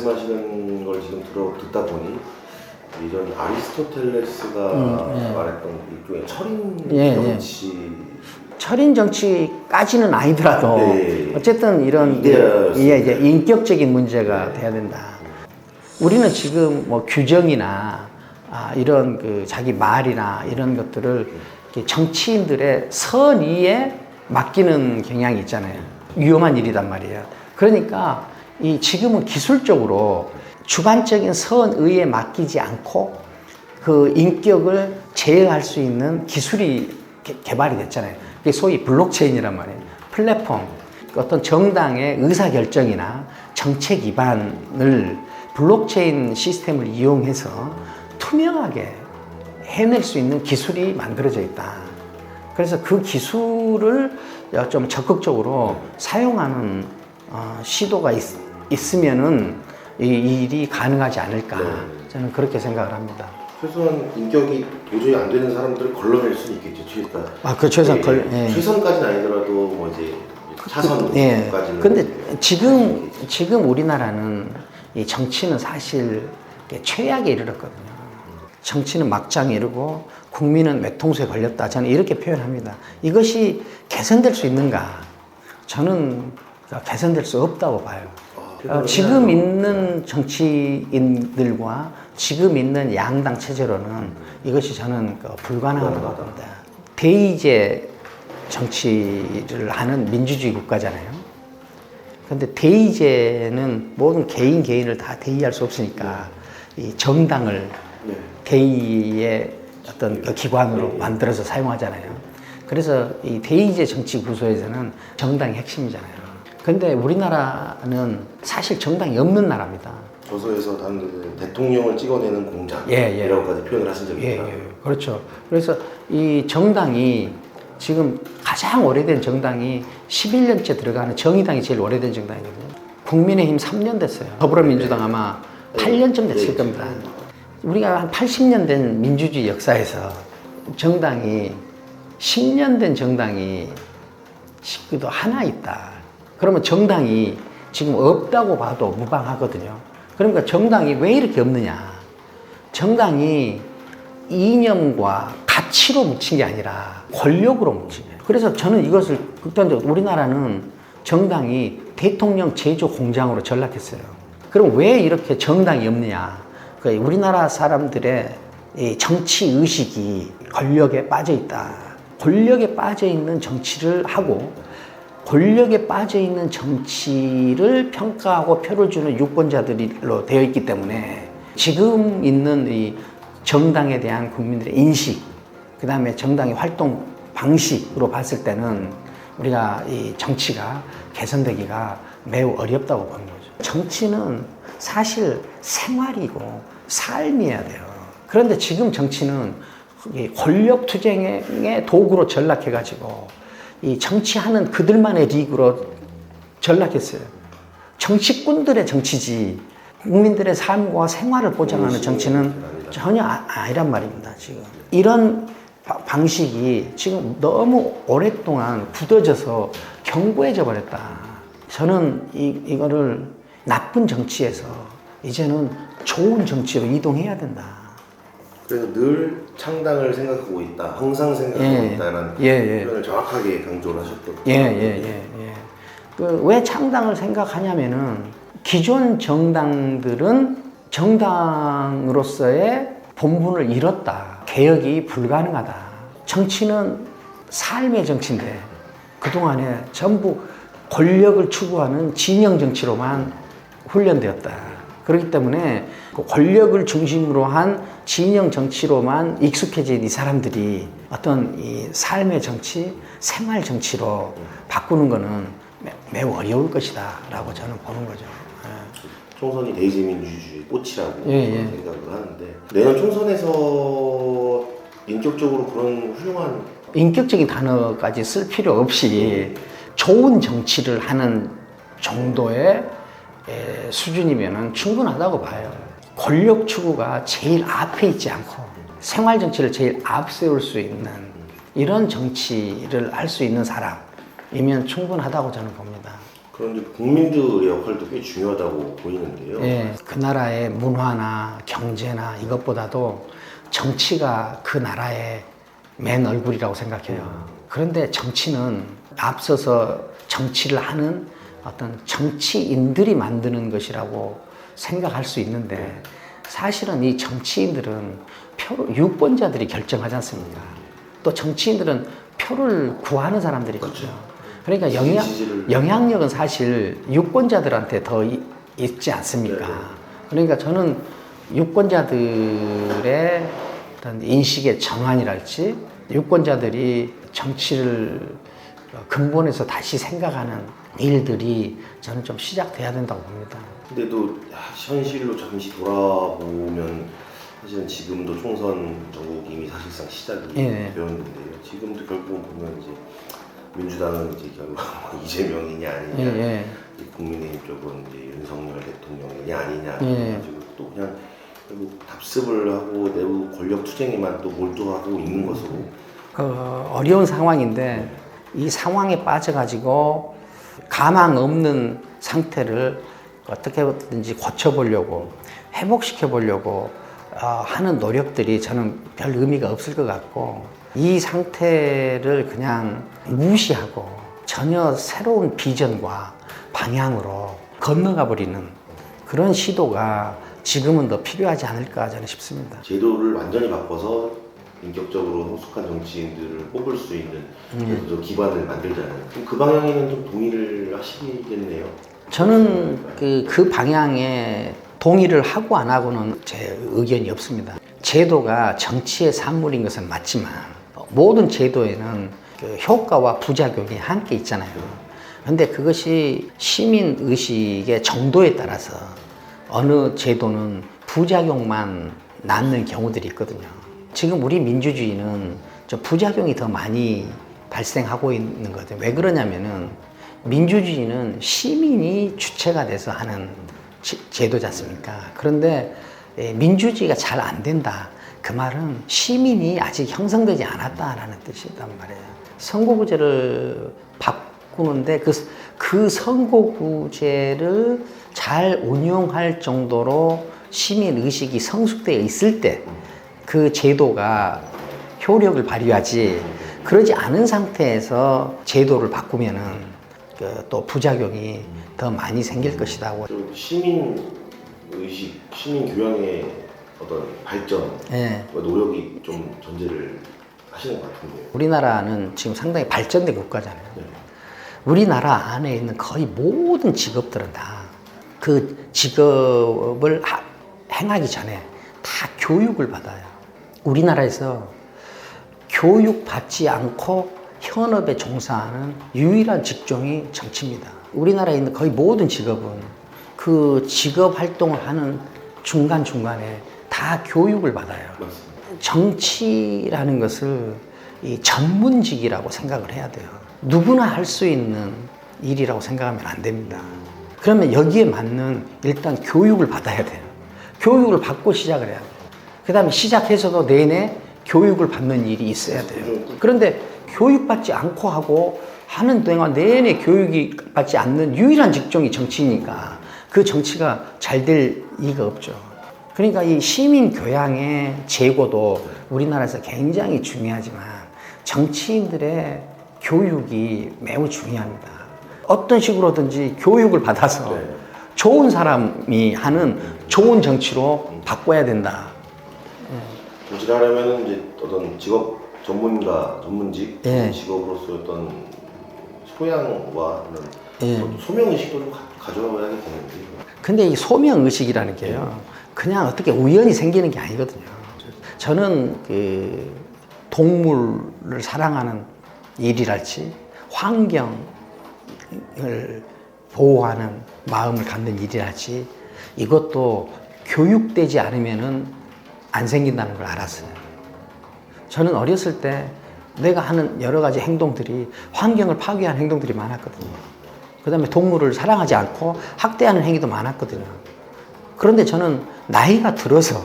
말씀하시는 걸 지금 듣다 보니 이런 아리스토텔레스가 말했던 일종의 철인 정치 철인 정치까지는 아니더라도 어쨌든 이런 이제 인격적인 문제가 돼야 된다. 우리는 지금 뭐 규정이나 이런 그 자기 말이나 이런 것들을 정치인들의 선의에 맡기는 경향이 있잖아요. 위험한 일이단 말이에요. 그러니까 지금은 기술적으로 주관적인 선의에 맡기지 않고 그 인격을 제어할 수 있는 기술이 개발이 됐잖아요. 그게 소위 블록체인이란 말이에요. 플랫폼, 어떤 정당의 의사결정이나 정책 기반을 블록체인 시스템을 이용해서 투명하게 해낼 수 있는 기술이 만들어져 있다. 그래서 그 기술을 좀 적극적으로 사용하는 시도가 있으면은 이 일이 가능하지 않을까. 저는 그렇게 생각을 합니다. 최소한 인격이 도저히 안 되는 사람들을 걸러낼 수는 있겠죠. 최소한. 그 최소한 최선까지는 아니더라도 뭐 이제 차선까지는. 근데 지금 우리나라는 이 정치는 사실 최악에 이르렀거든요. 정치는 막장에 이르고 국민은 외통수에 걸렸다. 저는 이렇게 표현합니다. 이것이 개선될 수 있는가? 저는 개선될 수 없다고 봐요. 지금 있는 정치인들과 지금 있는 양당 체제로는 이것이 저는 불가능하다고 봅니다. 대의제 정치를 하는 민주주의 국가잖아요. 근데 대의제는 모든 개인을 다 대의할 수 없으니까 이 정당을 대의의 어떤 기관으로 만들어서 사용하잖아요. 그래서 이 대의제 정치 구조에서는 정당이 핵심이잖아요. 근데 우리나라는 사실 정당이 없는 나라입니다. 저서에서 다른 대통령을 찍어내는 공장이라고까지 표현을 하신 적이 있다. 그렇죠. 그래서 이 정당이 지금 가장 오래된 정당이 11년째 들어가는 정의당이 제일 오래된 정당이거든요. 국민의힘 3년 됐어요. 더불어민주당 아마 8년쯤 됐을 겁니다. 우리가 한 80년 된 민주주의 역사에서 정당이 10년 된 정당이 그래도 하나 있다. 그러면 정당이 지금 없다고 봐도 무방하거든요. 그러니까 정당이 왜 이렇게 없느냐. 정당이 이념과 가치로 묻힌 게 아니라 권력으로 묻힌 거예요. 그래서 저는 이것을 극단적으로 우리나라는 정당이 대통령 제조 공장으로 전락했어요. 그럼 왜 이렇게 정당이 없느냐. 우리나라 사람들의 정치 의식이 권력에 빠져 있다. 권력에 빠져 있는 정치를 하고 권력에 빠져 있는 정치를 평가하고 표를 주는 유권자들로 되어 있기 때문에 지금 있는 이 정당에 대한 국민들의 인식, 그 다음에 정당의 활동 방식으로 봤을 때는 우리가 이 정치가 개선되기가 매우 어렵다고 보는 거죠. 정치는 사실 생활이고 삶이어야 돼요. 그런데 지금 정치는 권력 투쟁의 도구로 전락해가지고 이 정치하는 그들만의 리그로 전락했어요. 정치꾼들의 정치지 국민들의 삶과 생활을 보장하는 정치는 전혀 아니란 말입니다. 지금 이런 방식이 지금 너무 오랫동안 굳어져서 견고해져 버렸다. 저는 이거를 나쁜 정치에서 이제는 좋은 정치로 이동해야 된다. 그래서 늘 창당을 생각하고 있다, 항상 생각하고 있다는 표현을 정확하게 강조를 하셨거든요. 왜 창당을 생각하냐면은 기존 정당들은 정당으로서의 본분을 잃었다. 개혁이 불가능하다. 정치는 삶의 정치인데 그동안에 전부 권력을 추구하는 진영 정치로만 훈련되었다. 그렇기 때문에 권력을 중심으로 한 진영 정치로만 익숙해진 이 사람들이 어떤 이 삶의 정치, 생활 정치로 바꾸는 것은 매우 어려울 것이다 라고 저는 보는 거죠. 총선이 대의제 민주주의 꽃이라고 생각을 하는데 내년 총선에서 인격적으로 그런 훌륭한 인격적인 단어까지 쓸 필요 없이 좋은 정치를 하는 정도의 수준이면 충분하다고 봐요. 권력 추구가 제일 앞에 있지 않고 생활 정치를 제일 앞세울 수 있는 이런 정치를 할 수 있는 사람이면 충분하다고 저는 봅니다. 그런데 국민들의 역할도 꽤 중요하다고 보이는데요. 예, 그 나라의 문화나 경제나 이것보다도 정치가 그 나라의 맨 얼굴이라고 생각해요. 그런데 정치는 앞서서 정치를 하는 어떤 정치인들이 만드는 것이라고 생각할 수 있는데 사실은 이 정치인들은 유권자들이 결정하지 않습니까? 또 정치인들은 표를 구하는 사람들이거든요. 그러니까 영향력은 사실 유권자들한테 더 있지 않습니까? 그러니까 저는 유권자들의 어떤 인식의 전환이랄지 유권자들이 정치를 근본에서 다시 생각하는 일들이 저는 좀 시작돼야 된다고 봅니다. 근데 또 현실로 잠시 돌아보면 사실은 지금도 총선 전국 이미 사실상 시작이 되었는데요. 지금도 결국 보면 이제 민주당은 이제 결국 이재명이냐 아니냐, 국민의힘 쪽은 이제 윤석열 대통령이냐 아니냐, 가지고 또 그냥 결국 답습을 하고 내부 권력 투쟁에만 또 몰두하고 있는 것으로. 어려운 상황인데 이 상황에 빠져가지고 가망 없는 상태를 어떻게든지 고쳐보려고 회복시켜보려고 하는 노력들이 저는 별 의미가 없을 것 같고 이 상태를 그냥 무시하고 전혀 새로운 비전과 방향으로 건너가 버리는 그런 시도가 지금은 더 필요하지 않을까 저는 싶습니다. 제도를 완전히 바꿔서 인격적으로 성숙한 정치인들을 뽑을 수 있는 제도 기반을 만들자는 그 방향에는 좀 동의를 하시겠네요. 저는 그 방향에 동의를 하고 안 하고는 제 의견이 없습니다. 제도가 정치의 산물인 것은 맞지만 모든 제도에는 그 효과와 부작용이 함께 있잖아요. 그런데 그것이 시민 의식의 정도에 따라서 어느 제도는 부작용만 낳는 경우들이 있거든요. 지금 우리 민주주의는 저 부작용이 더 많이 발생하고 있는 거죠. 왜 그러냐면은 민주주의는 시민이 주체가 돼서 하는 제도지 않습니까? 그런데 민주주의가 잘 안 된다. 그 말은 시민이 아직 형성되지 않았다라는 뜻이란 말이에요. 선거구제를 바꾸는데 그 선거구제를 잘 운용할 정도로 시민 의식이 성숙되어 있을 때 그 제도가 효력을 발휘하지 그러지 않은 상태에서 제도를 바꾸면은 또 부작용이 더 많이 생길 것이다. 시민 의식, 시민 교양의 어떤 발전, 노력이 좀 전제를 하시는 것 같은데요. 우리나라는 지금 상당히 발전된 국가잖아요. 우리나라 안에 있는 거의 모든 직업들은 다 그 직업을 행하기 전에 다 교육을 받아요. 우리나라에서 교육받지 않고 현업에 종사하는 유일한 직종이 정치입니다. 우리나라에 있는 거의 모든 직업은 그 직업 활동을 하는 중간중간에 다 교육을 받아요. 맞습니다. 정치라는 것을 이 전문직이라고 생각을 해야 돼요. 누구나 할 수 있는 일이라고 생각하면 안 됩니다. 그러면 여기에 맞는 일단 교육을 받아야 돼요. 교육을 받고 시작을 해야 돼요. 그 다음에 시작해서도 내내 교육을 받는 일이 있어야 돼요. 그런데 교육받지 않고 하는 동안 내내 교육이 받지 않는 유일한 직종이 정치니까 그 정치가 잘 될 이유가 없죠. 그러니까 이 시민 교양의 제고도 우리나라에서 굉장히 중요하지만 정치인들의 교육이 매우 중요합니다. 어떤 식으로든지 교육을 받아서 좋은 사람이 하는 좋은 정치로 바꿔야 된다. 정치를 하려면 이제 어떤 직업 전문직 직업으로서 어떤 소양과 소명 의식도 좀 가져와야 되는데. 근데 이 소명 의식이라는 게요, 그냥 어떻게 우연히 생기는 게 아니거든요. 저는 그 동물을 사랑하는 일이랄지 환경을 보호하는 마음을 갖는 일이랄지 이것도 교육되지 않으면은 안 생긴다는 걸 알았어요. 저는 어렸을 때 내가 하는 여러 가지 행동들이 환경을 파괴하는 행동들이 많았거든요. 그 다음에 동물을 사랑하지 않고 학대하는 행위도 많았거든요. 그런데 저는 나이가 들어서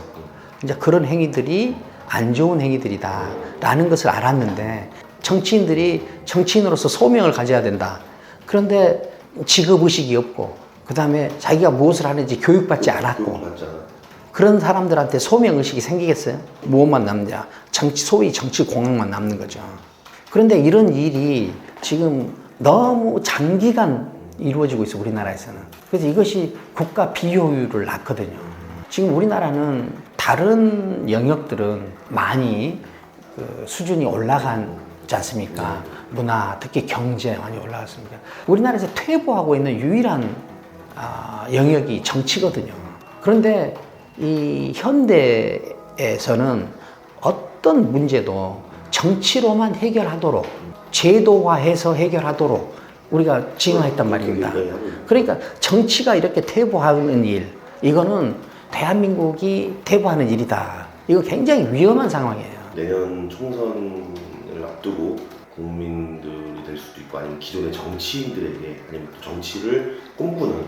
이제 그런 행위들이 안 좋은 행위들이다 라는 것을 알았는데 정치인들이 정치인으로서 소명을 가져야 된다. 그런데 직업의식이 없고 그 다음에 자기가 무엇을 하는지 교육받지 않았고 교육받잖아. 그런 사람들한테 소명의식이 생기겠어요? 무엇만 남냐? 소위 정치 공학만 남는 거죠. 그런데 이런 일이 지금 너무 장기간 이루어지고 있어, 우리나라에서는. 그래서 이것이 국가 비효율을 낳거든요. 지금 우리나라는 다른 영역들은 많이 그 수준이 올라가지 않습니까? 문화, 특히 경제 많이 올라갔습니다. 우리나라에서 퇴보하고 있는 유일한 영역이 정치거든요. 그런데 이 현대에서는 어떤 문제도 정치로만 해결하도록 제도화해서 해결하도록 우리가 지향했단 말입니다. 그러니까 정치가 이렇게 퇴보하는 일, 이거는 대한민국이 퇴보하는 일이다. 이거 굉장히 위험한 상황이에요. 내년 총선을 앞두고 국민들이 될 수도 있고 아니면 기존의 정치인들에게 아니면 또 정치를 꿈꾸는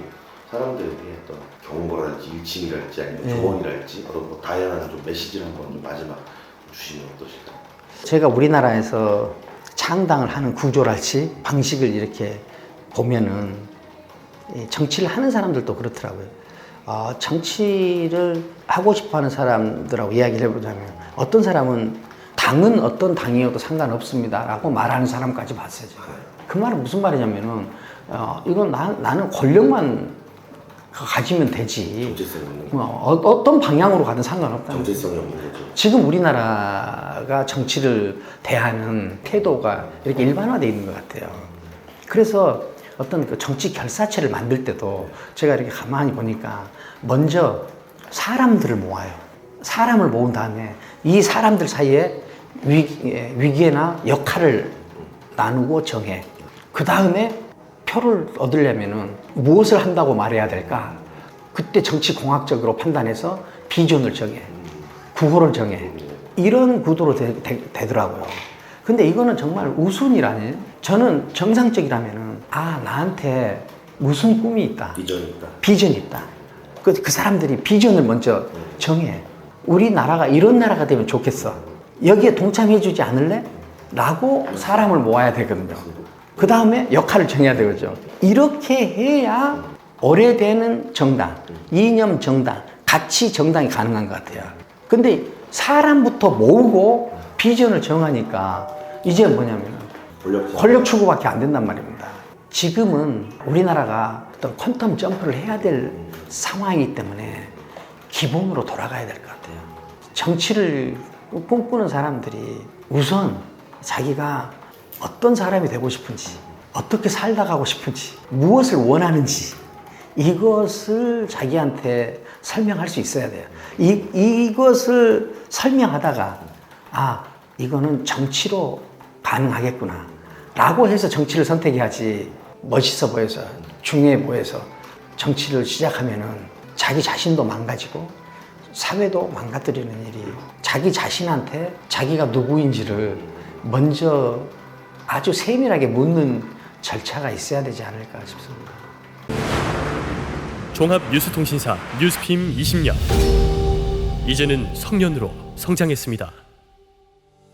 사람들에게 어떤 경고랄지 일침이랄지 아니면 조언이랄지 어떤 뭐 다양한 좀 메시지를 한번 좀 마지막 주시면 어떠실까요? 제가 우리나라에서 창당을 하는 구조랄지 방식을 이렇게 보면은 정치를 하는 사람들도 그렇더라고요. 정치를 하고 싶어하는 사람들하고 이야기를 해보자면 어떤 사람은 당은 어떤 당이어도 상관없습니다라고 말하는 사람까지 봤어요. 제가. 그 말은 무슨 말이냐면은 이건 나는 권력만 가지면 되지. 정체성이 없는 거. 어떤 방향으로 가든 상관없다. 정체성이 없는 거죠. 지금 우리나라가 정치를 대하는 태도가 이렇게 일반화되어 있는 것 같아요. 그래서 어떤 그 정치 결사체를 만들 때도 제가 이렇게 가만히 보니까 먼저 사람들을 모아요. 사람을 모은 다음에 이 사람들 사이에 위기나 역할을 나누고 정해. 그 다음에 표를 얻으려면은 무엇을 한다고 말해야 될까? 그때 정치 공학적으로 판단해서 비전을 정해. 구호를 정해. 이런 구도로 되더라고요. 근데 이거는 정말 우스운이라니. 저는 정상적이라면은 나한테 무슨 꿈이 있다. 비전이 있다. 비전이 있다. 그 사람들이 비전을 먼저 정해. 우리나라가 이런 나라가 되면 좋겠어. 여기에 동참해주지 않을래? 라고 사람을 모아야 되거든요. 그 다음에 역할을 정해야 되겠죠. 이렇게 해야 오래되는 정당, 이념 정당, 가치 정당이 가능한 것 같아요. 근데 사람부터 모으고 비전을 정하니까 이제 뭐냐면 권력 추구밖에 안 된단 말입니다. 지금은 우리나라가 어떤 퀀텀 점프를 해야 될 상황이기 때문에 기본으로 돌아가야 될 것 같아요. 정치를 꿈꾸는 사람들이 우선 자기가 어떤 사람이 되고 싶은지, 어떻게 살다 가고 싶은지, 무엇을 원하는지 이것을 자기한테 설명할 수 있어야 돼요. 이것을 설명하다가 이거는 정치로 가능하겠구나 라고 해서 정치를 선택해야지 멋있어 보여서 중요해 보여서 정치를 시작하면은 자기 자신도 망가지고 사회도 망가뜨리는 일이 자기 자신한테 자기가 누구인지를 먼저 아주 세밀하게 묻는 절차가 있어야 되지 않을까 싶습니다. 종합 뉴스통신사 뉴스핌 20년. 이제는 성년으로 성장했습니다.